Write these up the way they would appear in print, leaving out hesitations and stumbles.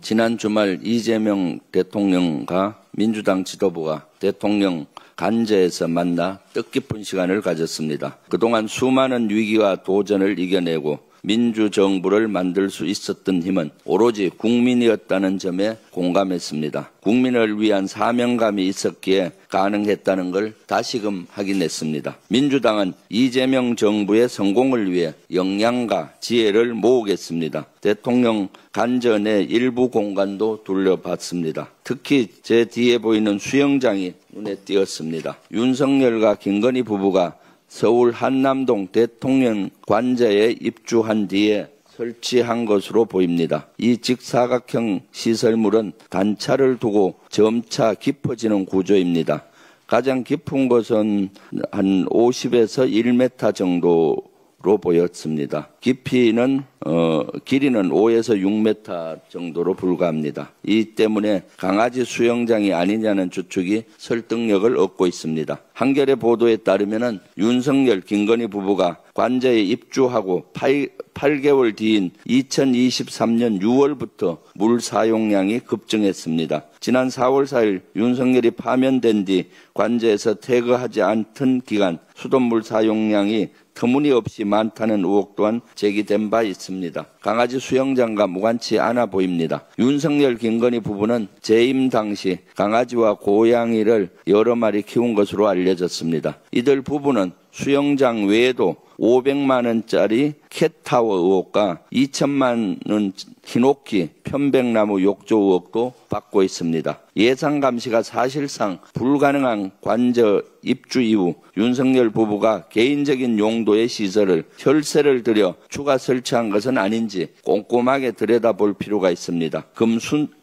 지난 주말 이재명 대통령과 민주당 지도부가 대통령 관저에서 만나 뜻깊은 시간을 가졌습니다. 그동안 수많은 위기와 도전을 이겨내고 민주정부를 만들 수 있었던 힘은 오로지 국민이었다는 점에 공감했습니다. 국민을 위한 사명감이 있었기에 가능했다는 걸 다시금 확인했습니다. 민주당은 이재명 정부의 성공을 위해 역량과 지혜를 모으겠습니다. 대통령 관저 내 일부 공간도 둘러봤습니다. 특히 제 뒤에 보이는 수영장이 눈에 띄었습니다. 윤석열과 김건희 부부가 서울 한남동 대통령 관저에 입주한 뒤에 설치한 것으로 보입니다. 이 직사각형 시설물은 단차를 두고 점차 깊어지는 구조입니다. 가장 깊은 곳은 한 50에서 1m 정도로 보였습니다. 길이는 5에서 6m 정도로 불과합니다. 이 때문에 강아지 수영장이 아니냐는 추측이 설득력을 얻고 있습니다. 한겨레 보도에 따르면 윤석열, 김건희 부부가 관저에 입주하고 8개월 뒤인 2023년 6월부터 물 사용량이 급증했습니다. 지난 4월 4일 윤석열이 파면된 뒤 관저에서 퇴거하지 않던 기간 수돗물 사용량이 터무니없이 많다는 의혹 또한 제기된 바 있습니다. 강아지 수영장과 무관치 않아 보입니다. 윤석열, 김건희 부부는 재임 당시 강아지와 고양이를 여러 마리 키운 것으로 알려졌습니다. 이들 부부는 수영장 외에도 500만 원짜리 캣타워 의혹과 2천만 원 히노키 편백나무 욕조 의혹도 받고 있습니다. 예상 감시가 사실상 불가능한 관저 입주 이후 윤석열 부부가 개인적인 용도의 시설을 혈세를 들여 추가 설치한 것은 아닌지 꼼꼼하게 들여다볼 필요가 있습니다.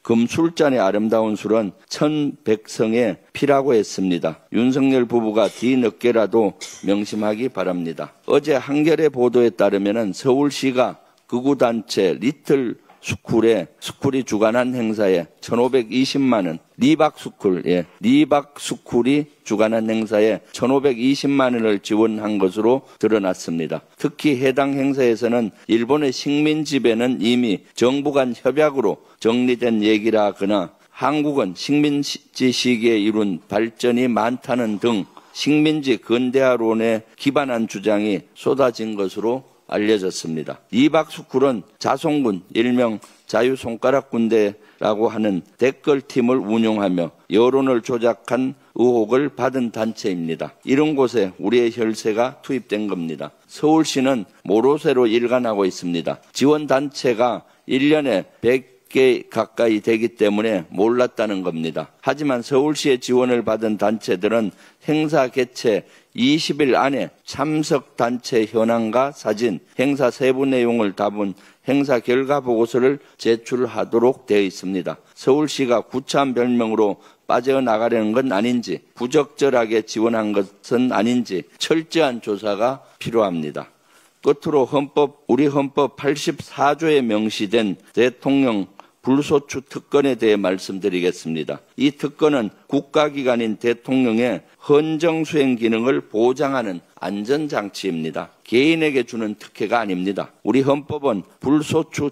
금술잔의 아름다운 술은 천백성의 피라고 했습니다. 윤석열 부부가 뒤늦게라도 명심하기 바랍니다. 어제 한겨레 보도에 따르면 서울시가 극우단체 리틀 스쿨이 주관한 행사에 1,520만 원, 리박스쿨이 주관한 행사에 1,520만 원을 지원한 것으로 드러났습니다. 특히 해당 행사에서는 일본의 식민 지배는 이미 정부 간 협약으로 정리된 얘기라 하거나 한국은 식민지 시기에 이룬 발전이 많다는 등 식민지 근대화론에 기반한 주장이 쏟아진 것으로 알려졌습니다. 리박스쿨은 자송군, 일명 자유손가락군대라고 하는 댓글팀을 운영하며 여론을 조작한 의혹을 받은 단체입니다. 이런 곳에 우리의 혈세가 투입된 겁니다. 서울시는 모로세로 일관하고 있습니다. 지원단체가 1년에 100개 가까이 되기 때문에 몰랐다는 겁니다. 하지만 서울시의 지원을 받은 단체들은 행사 개최 20일 안에 참석 단체 현황과 사진, 행사 세부 내용을 담은 행사 결과 보고서를 제출하도록 되어 있습니다. 서울시가 구차한 별명으로 빠져나가려는 건 아닌지, 부적절하게 지원한 것은 아닌지 철저한 조사가 필요합니다. 끝으로 우리 헌법 84조에 명시된 대통령 불소추 특권에 대해 말씀드리겠습니다. 이 특권은 국가기관인 대통령의 헌정수행 기능을 보장하는 안전장치입니다. 개인에게 주는 특혜가 아닙니다. 우리 헌법은 불소추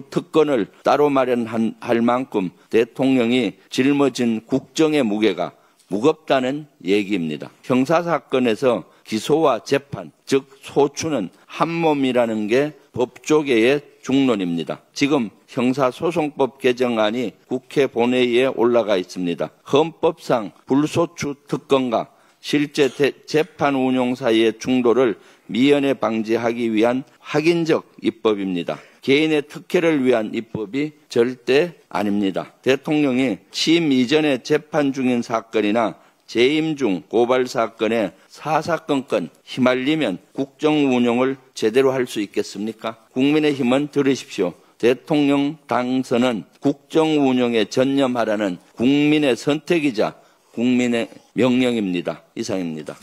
특권을 따로 마련할 만큼 대통령이 짊어진 국정의 무게가 무겁다는 얘기입니다. 형사사건에서 기소와 재판, 즉 소추는 한 몸이라는 게 법조계의 중론입니다. 지금 형사소송법 개정안이 국회 본회의에 올라가 있습니다. 헌법상 불소추 특권과 실제 재판 운용 사이의 충돌을 미연에 방지하기 위한 확인적 입법입니다. 개인의 특혜를 위한 입법이 절대 아닙니다. 대통령이 취임 이전에 재판 중인 사건이나 재임 중 고발 사건에 사사건건 휘말리면 국정 운영을 제대로 할 수 있겠습니까? 국민의힘은 들으십시오. 대통령 당선은 국정 운영에 전념하라는 국민의 선택이자 국민의 명령입니다. 이상입니다.